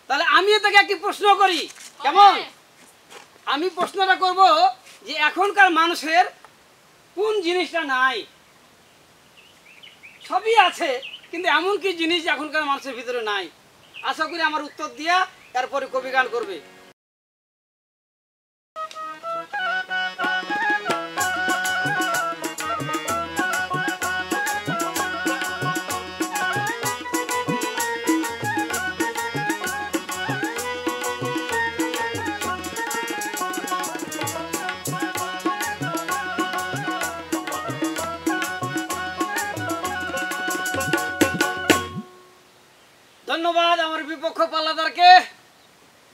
তাহলে আমি তাকে একটি প্রশ্ন করি, কেমন? আমি প্রশ্নটা করব যে এখনকার মানুষের কোন জিনিসটা নাই? সবই আছে, কিন্তু এমন কি জিনিস এখনকার মানুষের ভিতরে নাই? আশা করি আমার উত্তর দিয়া তারপরে কবি গান করবে। ধন্যবাদ আমার বিপক্ষ পাল্লাদারকে,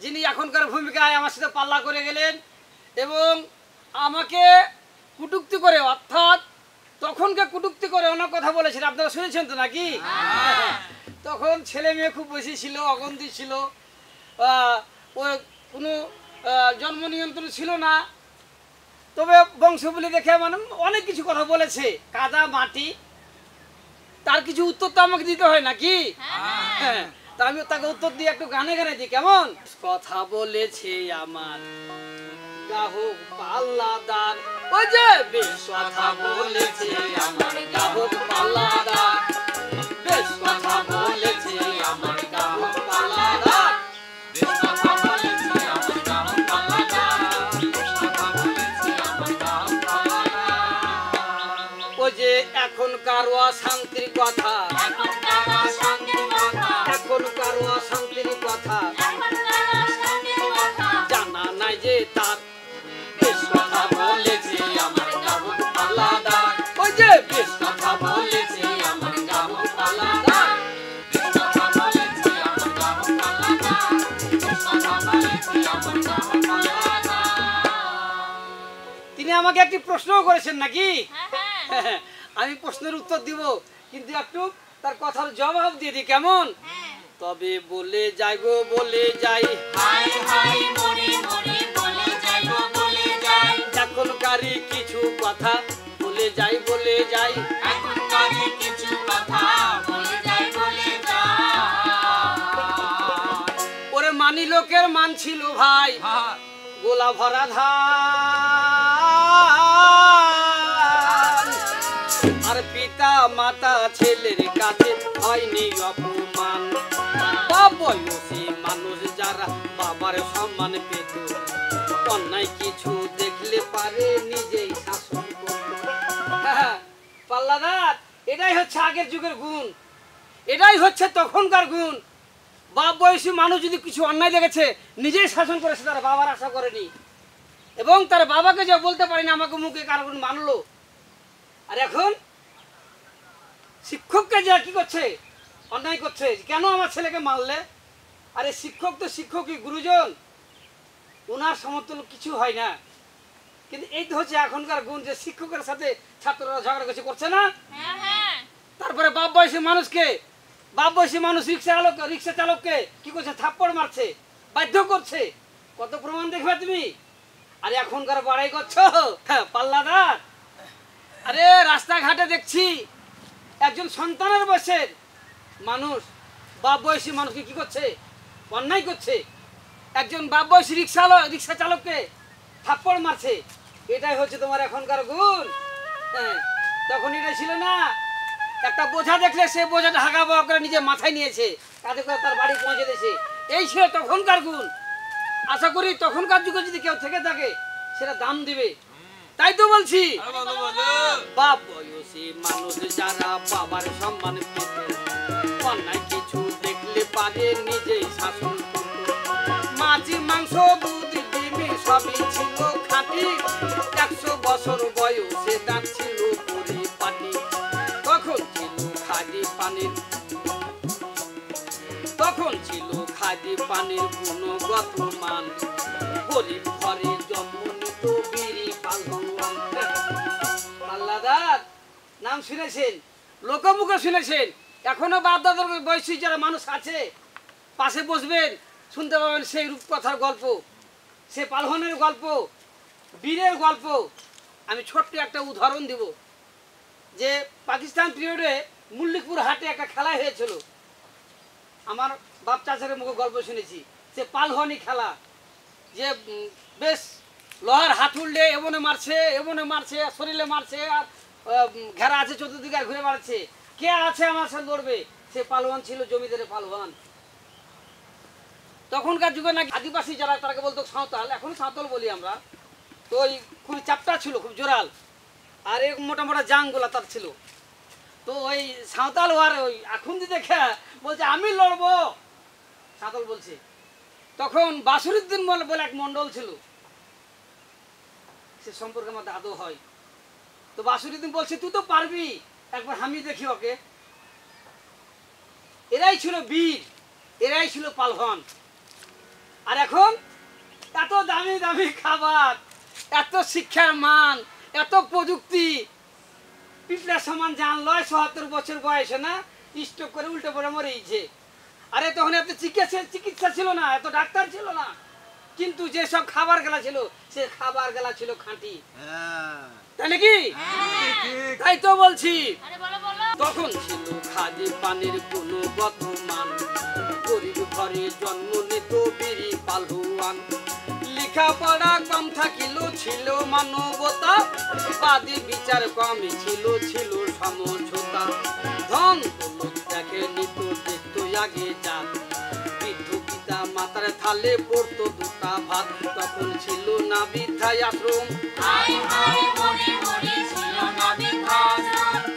যিনি এখনকার ভূমিকায় আমার সাথে পাল্লা করে গেলেন এবং আমাকে কটূক্তি করে, অর্থাৎ তখনকে কটূক্তি করে অনেক কথা বলেছেন। আপনারা শুনেছেন তো নাকি? তখন ছেলে মেয়ে খুব বেশি ছিল, অগন্তি ছিল, ও কোনো জন্ম নিয়ন্ত্রণ ছিল না, তবে বংশবলি দেখে মানে অনেক কিছু কথা বলেছে, কাদা মাটি। তার কিছু উত্তর তো আমাকে দিতে হয় নাকি? হ্যাঁ, তা আমি তাকে উত্তর দিয়ে একটু গানে গানে দিই, কেমন? কথা বলেছে আমার গ্রাহক পাল্লাদার, ওই যে বেশ কথা বলেছে আমার গ্রাহক পাল্লাদার, বেশ কথা বলেছে আমার গ্রাহক পাল্লাদার, বেশ কথা বলেছে আমার গ্রাহক পাল্লাদার, বেশ কথা বলেছে আমার গ্রাহক পাল্লাদার। ওই যে এখনকার অশান্তির কথা, এখনকার অশান্তির কথা, এখনকার অশান্তির কথা, এখনকার অশান্তির কথা জানা নাই যে তার, বেশ কথা বলেছে আমার গ্রাহক পাল্লাদার, ওই যে বেশ কথা বলেছে আমার গ্রাহক পাল্লাদার, বেশ কথা বলেছে আমার গ্রাহক পাল্লাদার, বেশ কথা বলেছে আমার গ্রাহক পাল্লাদার। তিনি আমাকে একটি প্রশ্নও করেছেন নাকি? হ্যাঁ, আমি প্রশ্নের উত্তর দিব, কিন্তু একটু তার কথার জবাব দিয়ে দিই, কেমন? তবে বলে যাই গো বলে যাই, হাই হাই মরে মরে বলে যাই গো বলে যাই, এখনকারই কিছু কথা বলে যাই বলে যাই, এখনকারই কিছু কথা বলে যাই বলে যাই। ওরে মানি লোকের মান ছিল ভাই গোলা ভরা ধান, আর পিতা মাতা ছেলের কাছে হয়নি অপমান, বয়সী মানুষ যারা বাবার সম্মান পেত, অন্যায় কিছু দেখলে পারে নিজেই শাসন করত। পাল্লাদার, এটাই হচ্ছে আগের যুগের গুণ, এটাই হচ্ছে তখনকার গুণ। বাপ বয়সী মানুষ যদি কিছু অন্যায় দেখেছে নিজেই শাসন করেছে, তারা বাবার আশা করেনি, এবং তার বাবাকে যে বলতে পারেনি আমাকে মুখে কারো মানলো। আর এখন শিক্ষককে যা কি করছে, অন্যায় করছে, কেন আমার ছেলেকে মারলে? আরে শিক্ষক তো শিক্ষকই, গুরুজন, ওনার সমতুল্য কিছু হয় না। কিন্তু এই তো হচ্ছে এখনকার গুণ, যে শিক্ষকের সাথে ছাত্ররা ঝগড়া কিছু করছে না। তারপরে বাপ বয়সী মানুষকে, বাপ বয়সী মানুষ রিক্সা চালককে কি করছে, থাপ্পড় মারছে, বাধ্য করছে। কত প্রমাণ দেখবে তুমি? আরে এখনকার বাড়াই করছো পাল্লাদার। আরে রাস্তাঘাটে দেখছি একজন সন্তানের বয়সের মানুষ বাপ বয়সী মানুষকে কি করছে, অন্যায় করছে। একজন বাপ বয়সী রিক্সা চালককে থাপ্পড় মারছে। এটাই হচ্ছে তোমার এখনকার গুণ। হ্যাঁ, তখন এটা ছিল না। একটা বোঝা দেখলে সে বোঝাটা হাগা বাগা করে নিজে মাথায় নিয়েছে, কাঁধে করে তার বাড়ি পৌঁছে দিয়েছে। এই ছিল তখনকার গুণ। আশা করি তখনকার যুগে যদি কেউ থেকে থাকে সেটা দাম দিবে। তাই তো বলছি, বাপ বয়সী মানুষ যারা বাবার সম্মান পেত, অন্যায় কিছু দেখলে পারে নিজেই শাসন করত। মাছি মাংস দুধ ডিমি সবই ছিল খাঁটি, 100 বছর বয়সে দাঁত ছিল পরিপাটি। তখন ছিল খাদি পানির, তখন ছিল খাদি পানির গুণগত মান, গরিব ঘরে জন্ম নিত বিড়ি পালন। পাল্লাদার নাম শুনেছেন, লোকমুখে শুনেছেন। এখনো বাপ দাদার বয়সী যারা মানুষ আছে পাশে বসবেন, শুনতে পাবেন সেই রূপকথার গল্প, সে পালহনের গল্প, বীরের গল্প। আমি ছোট্ট একটা উদাহরণ দিব, যে পাকিস্তান পিরিয়ডে মল্লিকপুর হাটে একটা খেলা হয়েছিল। আমার বাপ চাচারের মুখে গল্প শুনেছি যে পালহনি খেলা, যে বেশ লোহার হাতুড়লে এমনে মারছে শরীরে মারছে, আর ঘেরা আছে চতুর্দিকে আর ঘুরে বেড়াচ্ছে, কে আছে আমার সাথে লড়বে, সে পালওয়ান ছিল, জমিদারের পালওয়ান। তখনকার যুগে নাকি আদিবাসী যারা তাকে বলতো সাঁওতাল, এখন সাঁওতাল বলি আমরা। তো ওই খুব চাপটা ছিল, খুব জোরাল, আর এই মোটা মোটা জাংগুলা তার ছিল। তো ওই সাঁওতাল আর ওই আখুন্দি দেখে বলছে আমি লড়বো, সাঁওতাল বলছে। তখন বাসুরুদ্দিন বলে এক মন্ডল ছিল, সে সম্পর্কে আমার দাদু হয়। তো বাসুরুদ্দিন বলছে তুই তো পারবি, একবার আমি দেখি ওকে। এরাই ছিল বীর, এরাই ছিল পালহন। আর এখন এত দামি দামি খাবার, এত শিক্ষার মান, এত প্রযুক্তি, পিঁপড়ার সমান জান লয়, ৭৭ বছর বয়সে না স্ট্রোক করে উল্টে পড়ে মরেছে। আরে তখন এত চিকিৎসা ছিল না, এত ডাক্তার ছিল না, কিন্তু যে সব খাবার গেলা ছিল সে খাবার গেলা ছিল খাঁটি, তাই নাকি? তাই তো বলছি, তখন ছিল খাদি পানির কোনো বর্তমান, গরিব ঘরে জন্ম নিত বীরি পালহুয়ান। লেখাপড়া কম থাকিল, ছিল মানবতা, বাদী বিচার কমই ছিল সমঝোতা। ধন দৌলত দেখে নিত দেখতো আগে যান, বৃদ্ধ পিতা মাতার থালে পড়তো দুটা ভাত। তখন ছিল না বৃদ্ধাই আশ্রম,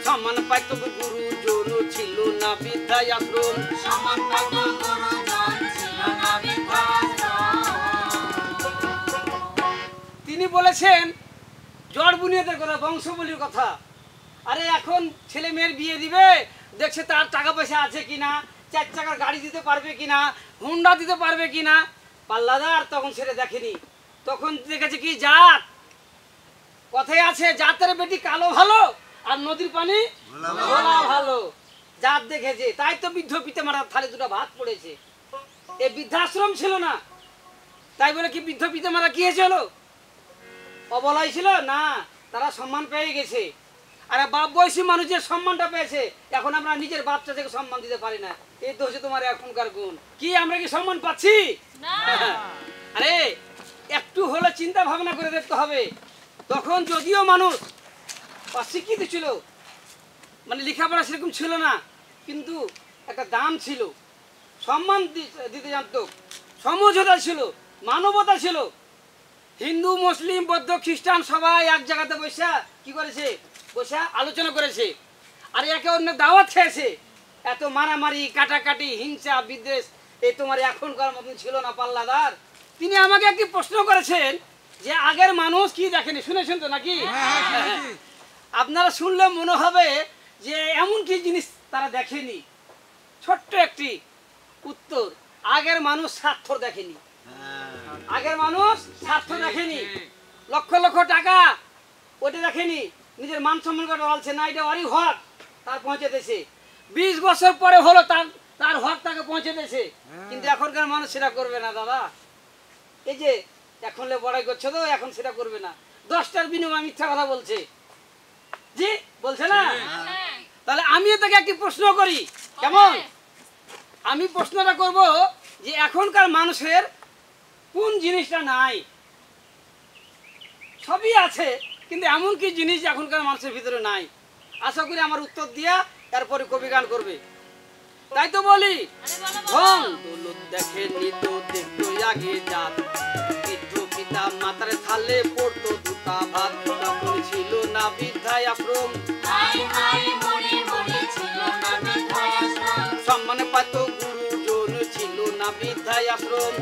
সমান পাইত গুরুজন, ছিল না বৃদ্ধাই আশ্রম। তিনি বলেছেন জড় বুনিয়াদের কথা, বংশবলির কথা। আরে এখন ছেলে মেয়ের বিয়ে দিবে, দেখছে তার টাকা পয়সা আছে কিনা, 4 চাকার গাড়ি দিতে পারবে কিনা, হুন্ডা দিতে পারবে কিনা। পাল্লাদার তখন ছেলে দেখেনি, তখন দেখেছে কি জাত, কথায় আছে জাতের বেটি কালো ভালো আর নদীর পানি ঘোলা ভালো, জাত দেখেছে। তাই তো বৃদ্ধ পিতা মারার থালে দুটো ভাত পড়েছে। এই বৃদ্ধাশ্রম ছিল না, তাই বলে কি বৃদ্ধ পিতা মারা কি হয়েছিল, অবলাই ছিল না, তারা সম্মান পেয়ে গেছে। আর বাপ বয়সী মানুষ যে সম্মানটা পেয়েছে, এখন আমরা নিজের বাপ চাচাকে সম্মান দিতে পারি না। এই তো হচ্ছে তোমার এখনকার গুণ। কি আমরা কি সম্মান পাচ্ছি? আরে একটু হলে চিন্তা ভাবনা করে দেখতে হবে। তখন যদিও মানুষ অশিক্ষিত ছিল, মানে লেখাপড়া সেরকম ছিল না, কিন্তু একটা দাম ছিল, সম্মান দিতে জানত, সমঝোতা ছিল, মানবতা ছিল। হিন্দু মুসলিম বৌদ্ধ খ্রিস্টান সবাই এক জায়গাতে বসে কি করেছে, বসে আলোচনা করেছে, আর একে অন্য দাওয়াত খেয়েছে। এত মারামারি কাটাকাটি হিংসা বিদ্বেষ এই তোমার এখনকার মতন ছিল না পাল্লাদার। তিনি আমাকে একটি প্রশ্ন করেছেন যে আগের মানুষ কি দেখেনি, শুনেছেন তো নাকি? আপনারা শুনলে মনে হবে যে এমন কি জিনিস তারা দেখেনি। ছোট্ট একটি উত্তর, আগের মানুষ স্বার্থ দেখেনি, আগের মানুষ স্বার্থ দেখেনি, লক্ষ লক্ষ টাকা ওটা দেখেনি, নিজের মান সম্মান করে বলছে না এটা ওরই হক, তার পৌঁছে দিয়েছে। 20 বছর পরে হলো তার হক তাকে পৌঁছে দিয়েছে। কিন্তু এখনকার মানুষ সেটা করবে না দাদা। এই যে এখন বড়াই করছে তো, এখন সেটা করবে না, 10টার বিনিময়ে মিথ্যা কথা বলছে, জি বলছে না? তাহলে আমিও তাকে একটি প্রশ্ন করি, কেমন? আমি প্রশ্নটা করব যে এখনকার মানুষের কোন জিনিসটা নাই? সবই আছে, কিন্তু এমন কি জিনিস এখনকার মানুষের ভিতরে নাই? আশা করি আমার উত্তর দিয়া এরপরে কবি গান করবে। তাই তো বলি, ধন দৌলত দেখে নিত দেখতো আগে জাত, বৃদ্ধ পিতা মাতার থালে পড়তো দুটা ভাত। তখন ছিল না বৃদ্ধাই আশ্রম, সম্মান পাইত গুরুজন, ছিল না বৃদ্ধাই আশ্রম।